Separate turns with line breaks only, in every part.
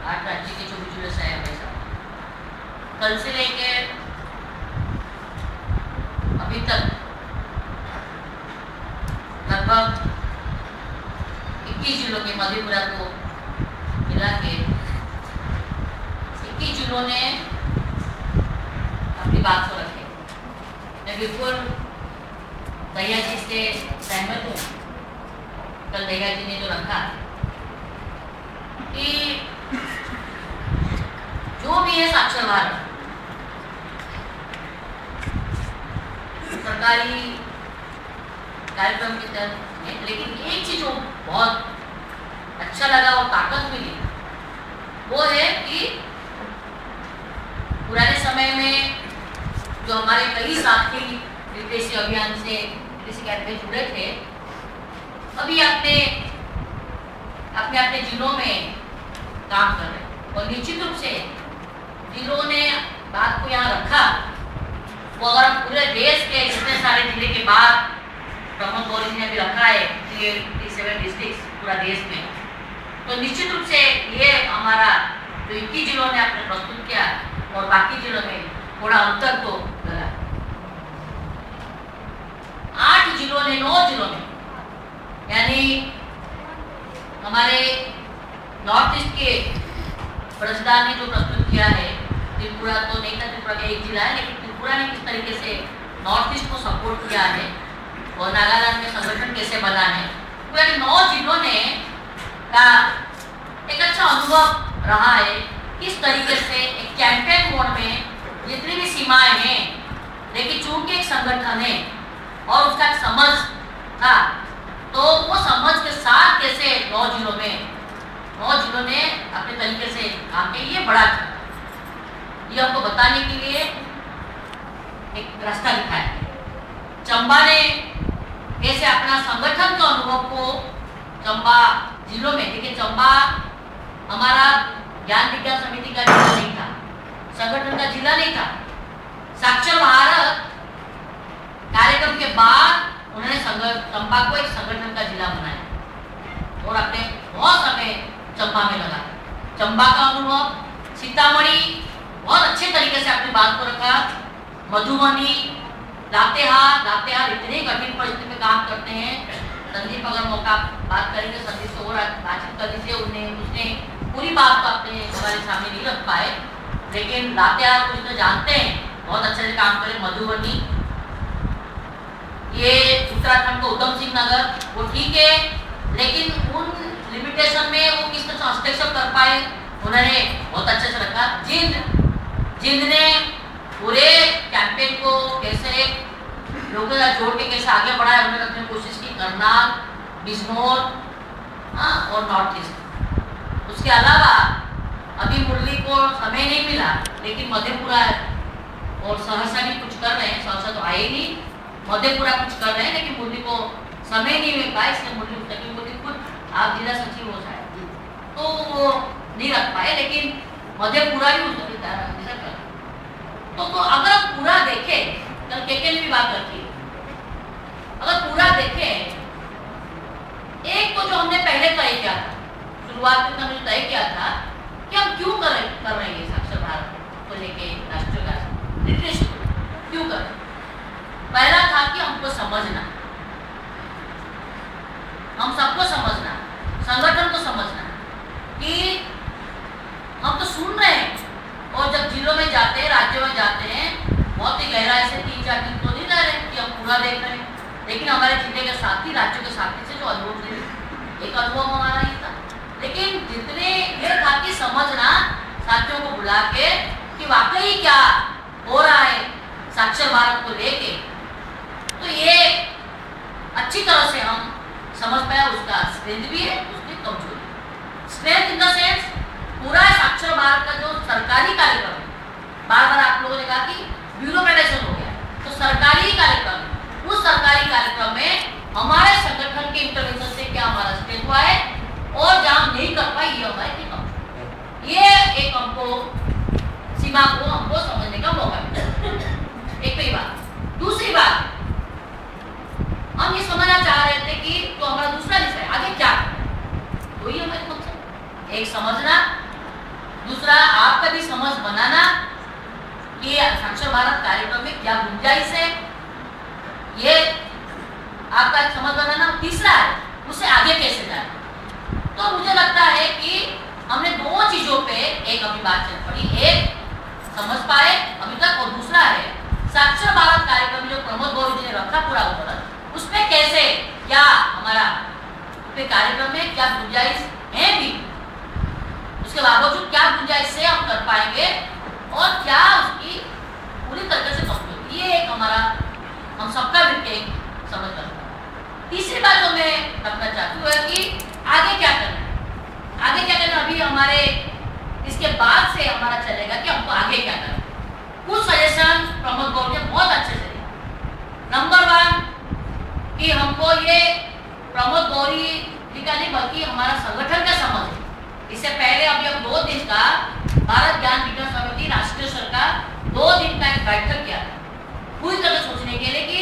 8 राज्य के जो भी जिले से आए भाई साहब, कल से लेके अभी तक लगभग 21 जिलों के मधेपुरा को मिला के 21 जिलों ने अपनी बात को रखे। मैं बिल्कुल दहिया जी से सहमत हूँ। कल दहिया जी ने जो रखा कि जो भी है साक्षर भारत सरकारी कार्यक्रम के तहत, लेकिन एक चीज जो बहुत अच्छा लगा और ताकत मिली वो है कि पुराने समय में जो हमारे कई साथी लिटरेसी अभियान से लिटरेसी कैंप में जुड़े थे, अभी अपने अपने जिलों में काम कर रहे हैं। और निश्चित रूप से जिलों ने बात को यहाँ रखा, वो अगर हम पूरे देश के इतने सारे जिले के बाद प्रमोद गौरी जी ने भी रखा है 37 डिस्ट्रिक्ट पूरा देश में, तो निश्चित रूप से ये हमारा जो 21 जिलों ने आपने प्रस्तुत किया और बाकी जिलों में थोड़ा अंतर तो लगा। 8 जिलों ने 9 जिलों में, यानी हमारे नॉर्थ ईस्ट के प्रधान ने जो प्रस्तुत किया है, त्रिपुरा तो नहीं था, त्रिपुरा का एक जिला है, लेकिन त्रिपुरा ने किस तरीके से नॉर्थ ईस्ट को सपोर्ट किया है और नागालैंड में संगठन कैसे बना है, पूरे 9 जिलों ने का एक अच्छा अनुभव रहा है किस तरीके से एक कैंपेन मोड में जितनी भी सीमाएं हैं, लेकिन चूंकि एक संगठन है और उसका एक समझ था, तो वो समझ के साथ कैसे 9 जिलों ने अपने तरीके से काम किया, ये बड़ा था। ये हमको बताने के लिए एक रास्ता दिखाया। चंबा ने कैसे अपना संगठन का अनुभव को चंबा जिलों में, देखिए चंबा हमारा ज्ञान विज्ञान समिति का जिला नहीं था, संगठन का जिला नहीं था। साक्षर भारत कार्यक्रम के बाद उन्होंने चंबा को एक संगठन का जिला बनाया और अपने बहुत समय चंबा में लगा। चंबा का अनुभव, सीतामढ़ी बहुत अच्छे तरीके से अपनी बात को रखा, मधुबनी, लातेहार इतने कठिन परिस्थिति में काम करते हैं। संदीप अगर मौका बात करेंगे, संदीप से और बातचीत कर लीजिए, उसने पूरी बात को अपने हमारे सामने नहीं रख पाए, लेकिन लातेहार को जितने जानते हैं बहुत अच्छे से काम करे। मधुबनी, ये उत्तराखंड का उधम सिंह नगर, वो ठीक है, लेकिन उन लिमिटेशन में वो किस तरह हस्तक्षेप कर पाए, उन्होंने बहुत अच्छे से रखा। जिंद ने पूरे कैंपेन को कैसे लोगों के साथ जोड़ के कैसे आगे बढ़ाया, उन्होंने अपनी कोशिश की। करनाल, बिजनौर और नॉर्थ ईस्ट। उसके अलावा अभी मुरली को समय नहीं मिला, लेकिन मधेपुरा और सहरसा भी कुछ कर रहे हैं। सहरसा तो आए नहीं, मधेपुरा कुछ कर रहे हैं, लेकिन मुरली को समय नहीं मिल पाया, इसलिए मुरली खुद आप जिला सचिव हो जाए तो वो नहीं रख पाए, लेकिन मधेपुरा भी उसको कर। तो अगर आप पूरा देखें, कल केके ने भी बात रखी, अगर पूरा देखें, एक तो जो हमने पहले तय किया था, शुरुआत में हमने तय किया था कि हम क्यों कर रहे हैं साक्षर भारत को लेके राष्ट्रीय लिटरेसी क्यों कर रहे हैं। पहला था कि हमको समझना, हम सबको समझना, संगठन को समझना कि हम तो सुन रहे हैं और जब जिलों में जाते हैं, राज्यों में जाते हैं, बहुत ही गहराई से 3-4 दिन तो नहीं रह रहे कि हम पूरा देख रहे हैं, लेकिन हमारे जिले के साथी, राज्यों के साथी से जो अनुभव थे, एक अनुभव हमारा ये था। लेकिन जितने ये था कि समझना, साथियों को बुला के कि वाकई क्या हो रहा है साक्षर भारत को लेके, तो ये अच्छी तरह से हम समझ पाया। उसका स्ट्रेंथ भी है, उसकी कमजोरी। स्ट्रेंथ इन द सेंस पूरा साक्षर भारत का जो सरकारी कार्यक्रम है, बार बार आप लोगों ने कहा कि ब्यूरोक्रेटाइजेशन हो गया, तो सरकारी कार्यक्रम, उस सरकारी कार्यक्रम में हमारे संगठन के इंटरवेंशन से क्या हमारा स्ट्रेंथ हुआ है और जहाँ नहीं कर पाए, ये हमारे की कम, ये एक हमको सीमा को हमको समझने का मौका मिला। एक तो बात। दूसरी बात, हम ये समझना चाह रहे थे कि तो हमारा दूसरा विषय आगे क्या, तो ही हमारे मकसद एक समझना दूसरा आपका भी समझ बनाना कि साक्षर भारत कार्यक्रम में क्या गुंजाइश है, ये आपका समझ बनाना। तीसरा है उससे आगे कैसे जाए। तो मुझे लगता है कि हमने दो चीजों पे एक अभी बातचीत पड़ी, एक समझ पाए अभी तक, और दूसरा है साक्षर भारत कार्यक्रम जो प्रमोद गौरी जी ने रखा पूरा उदाहरण, उसमें कैसे क्या हमारा कार्यक्रम में क्या गुंजाइश है भी, उसके बावजूद क्या गुंजाइश से हम कर पाएंगे और क्या उसकी पूरी तरह से कमजोरी, ये एक हमारा हम सबका मिलकर समझ कर। तीसरी बात जो मैं करना चाहती हूँ है कि आगे क्या करना है। आगे क्या करना अभी हमारे इसके बाद से हमारा चलेगा कि हमको आगे क्या करना। कुछ सजेशन प्रमोद गौर ने बहुत अच्छे से दिया। नंबर 1 कि हमको ये प्रमोद गौरी जी का नहीं बल्कि हमारा संगठन का समझ है। इससे पहले अभी हम 2 दिन का भारत ज्ञान विज्ञान समिति राष्ट्रीय सरकार 2 दिन का एक बैठक किया था पूरी तरह सोचने के लिए कि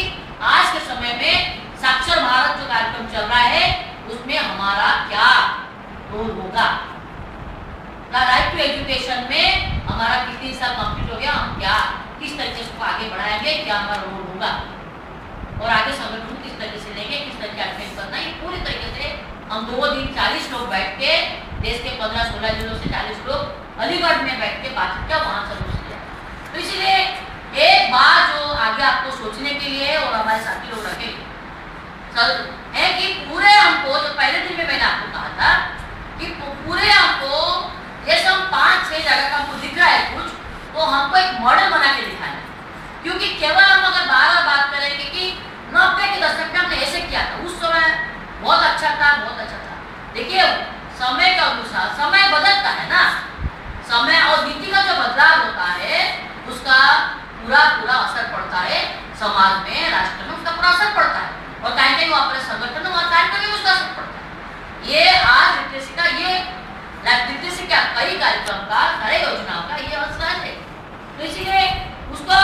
आज के समय में साक्षर भारत जो कार्यक्रम चल रहा है उसमें हमारा क्या रोल होगा। राइट टू एजुकेशन में हमारा कितनी साल कंप्लीट हो गया, हम क्या किस तरीके से आगे बढ़ाएंगे, क्या हमारा रोल होगा और आगे संगठन किस तरीके से लेंगे, किस तरीके से एक्टिव करना है। पूरी तरीके से हम 2 दिन 40 लोग बैठ के देश के 15-16 जिलों से 40 लोग अलीगढ़ में बैठ के बातचीत किया, वहां से रोज किया। तो इसलिए एक बात जो आगे आपको सोचने के लिए और हमारे साथी लोग रखे है कि पूरे हमको जो पहले दिन में मैंने आपको कहा था कि पूरे हमको ये सब 5-6 जगह का हमको दिख रहा है कुछ, तो हमको एक मॉडल बना के दिखाना है। क्योंकि केवल हम अगर बार-बार बात करेंगे कि 90 के दशक में हमने ऐसे किया था, उस समय बहुत अच्छा था, बहुत अच्छा था। देखिए समय के अनुसार समय बदलता है ना, समय और नीति का जो बदलाव होता है उसका पूरा असर पड़ता है समाज में, राष्ट्र में, उसका पूरा असर पड़ता है और कहीं वो अपने संगठन में कार्यक्रम में उसका असर पड़ता है। ये आज लिटरेसी का ये लिटरेसी का कई कार्यक्रम का सारे योजनाओं का ये असर है। तो इसीलिए उसको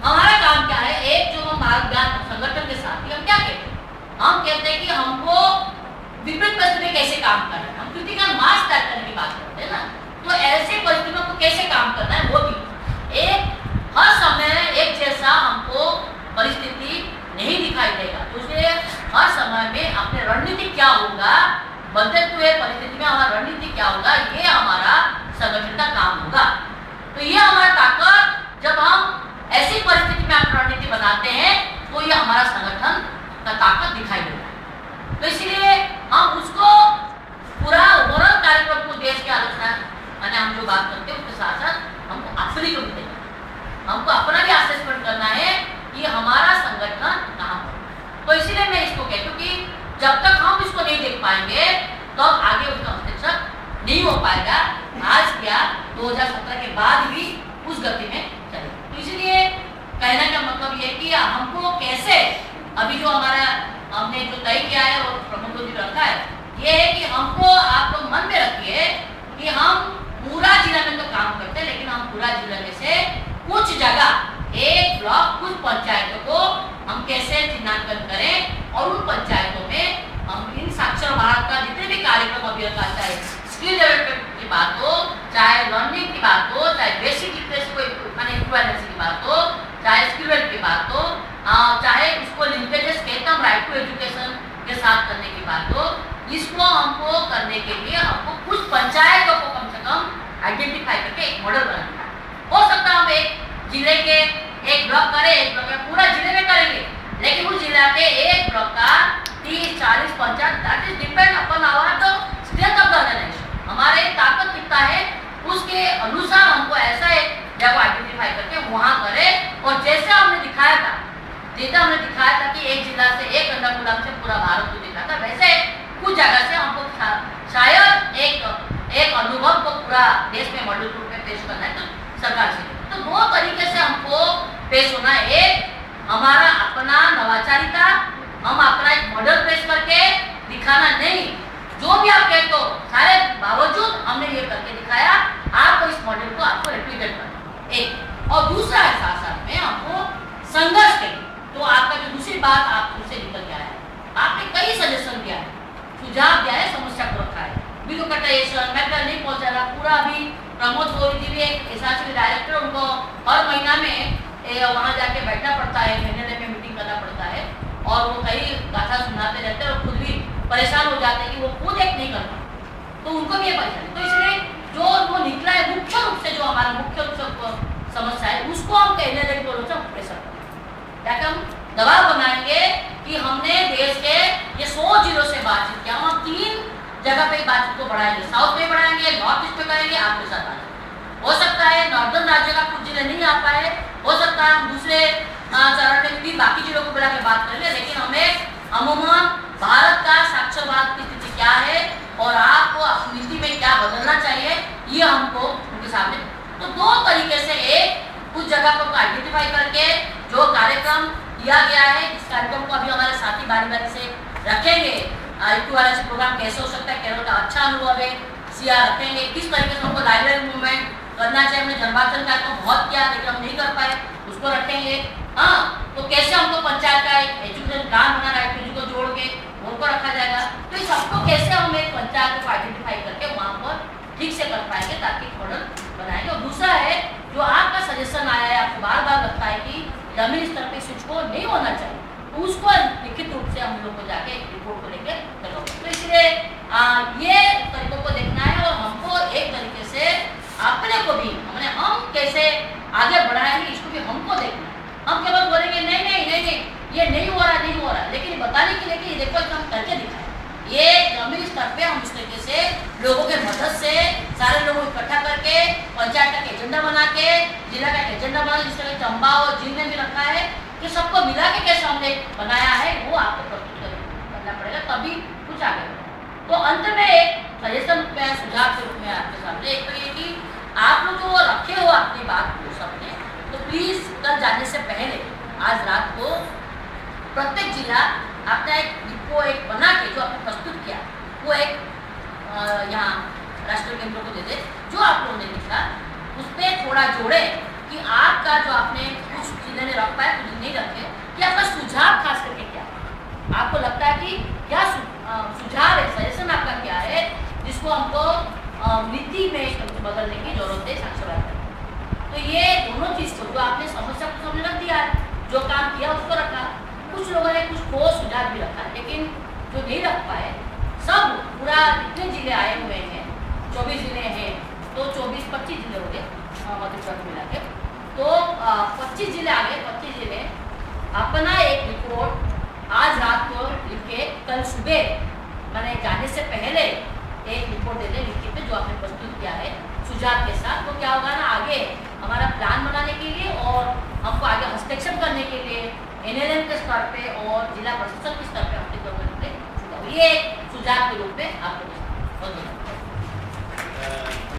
हमारा काम क्या है, एक जो हम भारत ज्ञान संगठन के साथ ही हम क्या कहते हैं, हम कहते हैं कि हमको विपरीत परिस्थिति में कैसे काम करना है। हम क्रिटिकल मास तय करने की बात करते हैं ना, तो ऐसे परिस्थितियों को कैसे काम करना है वो भी एक हर समय एक जैसा हमको परिस्थिति नहीं दिखाई देगा। तो इसलिए हर समय में अपने रणनीति क्या होगा, बदलते हुए परिस्थिति में हमारा रणनीति क्या होगा, ये हमारा संगठन का काम होगा। तो ये हमारा ताकत, जब हम ऐसी परिस्थिति में अपनी रणनीति बनाते हैं तो ये हमारा संगठन का ताकत दिखाई देता है। तो इसलिए हम उसको पूरा ओवरऑल कार्यक्रम को देश की आलोचना माने हम जो बात करते हैं उसके साथ साथ हमको अपनी को भी हमको अपना भी असेसमेंट करना है कि हमारा संगठन कहाँ पर। तो इसीलिए मैं इसको कहती हूँ कि जब तक हम इसको नहीं देख पाएंगे तो आगे उसका हस्ताक्षर नहीं हो पाएगा। आज क्या 2017 के बाद भी उस गति में चलेगा। तो इसलिए कहने का मतलब ये कि हमको कैसे अभी जो हमारा हमने जो तय किया है और प्रमुख जी रखा है, ये है कि हमको आप लोग मन में रखिए कि हम पूरा जिला में तो काम करते हैं, लेकिन हम पूरा जिला में से कुछ जगह एक ब्लॉक कुछ पंचायतों को हम कैसे चिन्हांकन करें और उन पंचायतों में हम इन साक्षर भारत का जितने भी कार्यक्रम अभी रखा, चाहे स्किल डेवलपमेंट की बात हो, चाहे लर्निंग की बात हो, चाहे बेसिक लिटरेसी को माने इक्वालिटी की बात हो, चाहे स्किल डेवलपमेंट की बात हो, चाहे उसको लिंकेजेस कहते हम राइट टू एजुकेशन के साथ करने की बात हो, इसको हमको करने के लिए हमको कुछ पंचायतों को कम से कम आइडेंटिफाई करके एक मॉडल बनाना है। हो सकता है हम एक जिले के एक ब्लॉक करें, एक ब्लॉक पूरा जिले में करेंगे, लेकिन उस जिला के एक ब्लॉक का 30-40 panchayat, that is depend upon our the strength of the organization, हमारे ताकत कितना है उसके अनुसार हमको ऐसा एक जगह आइडेंटिफाई करके वहां करें। और जैसे हमने दिखाया था, जैसे हमने दिखाया था कि एक जिला से एक अंधाकुलम से पूरा भारत को दिखा था, वैसे कुछ जगह से हमको शायद एक अनुभव को पूरा देश में मॉडल रूप में पेश करना है तो सरकार से। तो 2 तरीके से हमको पेश होना है, एक हमारा अपना नवाचारिता, हम अपना एक मॉडल पेश करके दिखाना नहीं, जो भी आप कहते हो सारे बावजूद हमने ये करके दिखाया, आपको इस मॉडल को आपको रिप्लिकेट करना एक। और दूसरा है साथ साथ में हमको संघर्ष के, तो आपका जो दूसरी बात आप उनसे निकल गया है, आपने कई सजेशन दिया है, सुझाव दिया है, समस्या को रखा है, वीडियो कटाइएशन मैं कल नहीं पहुंचा रहा पूरा। अभी प्रमोद गोरी जी भी एक एसआरसी डायरेक्टर, उनको हर महीना में वहाँ जाके बैठना पड़ता है, महीने में मीटिंग करना पड़ता है और वो कई गाथा सुनाते रहते हैं और खुद भी परेशान हो जाते हैं कि वो खुद एक नहीं करता, तो उनको भी ये परेशानी। तो इसलिए जो वो निकला है मुख्य रूप से, जो हमारा मुख्य रूप से समस्या है उसको हम कहने लगे बोलो तो प्रेशर करें, ताकि हम दबाव बनाएंगे कि हमने देश के ये 100 जिलों से बातचीत किया, हम 3 जगह पे बातचीत को बढ़ाएंगे, साउथ में बढ़ाएंगे, नॉर्थ ईस्ट में करेंगे, आपके साथ आएंगे। हो सकता है नॉर्दर्न राज्य का कुछ जिले नहीं आ पाए, हो सकता है हम दूसरे चरण में भी बाकी जिलों को बुला के बात करेंगे, लेकिन हमें अमूमन भारत का साक्षरवाद की स्थिति क्या है और आपको अपनी नीति में क्या बदलना चाहिए ये हमको उनके सामने। तो 2 तरीके से, एक उस जगह को आइडेंटिफाई करके जो कार्यक्रम दिया गया है, इस कार्यक्रम को अभी हमारे साथी बारी बारी से रखेंगे। IQRS प्रोग्राम कैसे हो सकता है, केरल का अच्छा अनुभव है, सीआर रखेंगे, किस तरीके से हमको लाइब्रेरी मूवमेंट करना चाहिए, हमने जनभाषण कार्यक्रम बहुत किया लेकिन हम नहीं कर पाए, उसको रखेंगे। हाँ, तो कैसे हमको पंचायत का एक एजुकेशन प्लान बनाना है, को जोड़ के उनको रखा जाएगा। तो इस सबको कैसे हम एक पंचायत को आइडेंटिफाई करके वहाँ पर ठीक से कर पाएंगे ताकि मॉडल बनाएंगे। और दूसरा है जो आपका सजेशन आया है, आपको बार बार लगता है कि जमीन स्तर पर स्विच को नहीं होना चाहिए, तो उसको लिखित रूप से हम लोग को जाके रिपोर्ट को लेकर चलोगे। तो इसलिए ये तरीकों को देखना है और हमको एक तरीके से अपने को भी हम कैसे आगे बढ़ाएंगे इसको भी हमको देखना है। हम केवल बोलेंगे नहीं नहीं नहीं नहीं ये नहीं हो रहा, लेकिन बताने के लिए कि देखो हम करके दिखाएं। ये जमीन स्तर पे हम इस तरीके से लोगों के मदद से सारे लोगों को इकट्ठा करके पंचायत का एजेंडा बना के, जिला का एजेंडा बना, जिस तरह चंबा और जिन में भी रखा है कि सबको मिला के कैसे हमने बनाया है वो आपको प्रस्तुत करना पड़ेगा, तभी कुछ आगे बढ़ेगा। तो अंत में एक सजेशन में सुझाव के रूप में आपके सामने एक तो ये कि आप लोग जो रखे हो अपनी बात को सबने, तो प्लीज कल जाने से पहले आज रात को प्रत्येक जिला अपना एक बना के जो आपने प्रस्तुत किया वो एक यहाँ राष्ट्रीय केंद्रों को दे दे, जो आप लोगों ने लिखा उस पर थोड़ा जोड़े कि आपका जो आपने कुछ जिले ने रख पाए कुछ नहीं रखे, कि आपका सुझाव खास करके क्या है, आपको लगता है कि क्या सुझाव है, सजेशन आपका क्या है जिसको हमको नीति में बदलने की जरूरत है साक्षरता करने। तो ये दोनों चीज को जो आपने समस्या को सामने रख दिया है, जो काम किया उसको रखा, कुछ लोगों ने कुछ ठोस सुझाव भी रखा, लेकिन जो नहीं रख पाए सब पूरा जितने जिले आए हुए हैं 24 जिले हैं, तो 24-25 जिले हो गए मध्य प्रदेश मिला के, तो 25 जिले आ गए। 25 जिले अपना एक रिपोर्ट आज रात को लिख के कल सुबह मैंने जाने से पहले एक रिपोर्ट दे दें लिखित में जो आपने प्रस्तुत किया है सुझाव के साथ। तो क्या होगा ना, आगे हमारा प्लान बनाने के लिए और हमको आगे हस्तक्षेप करने के लिए NLM के स्तर पे और जिला प्रशासन के स्तर पे हस्तक्षेप करने के लिए ये सुझाव के रूप में आपको बहुत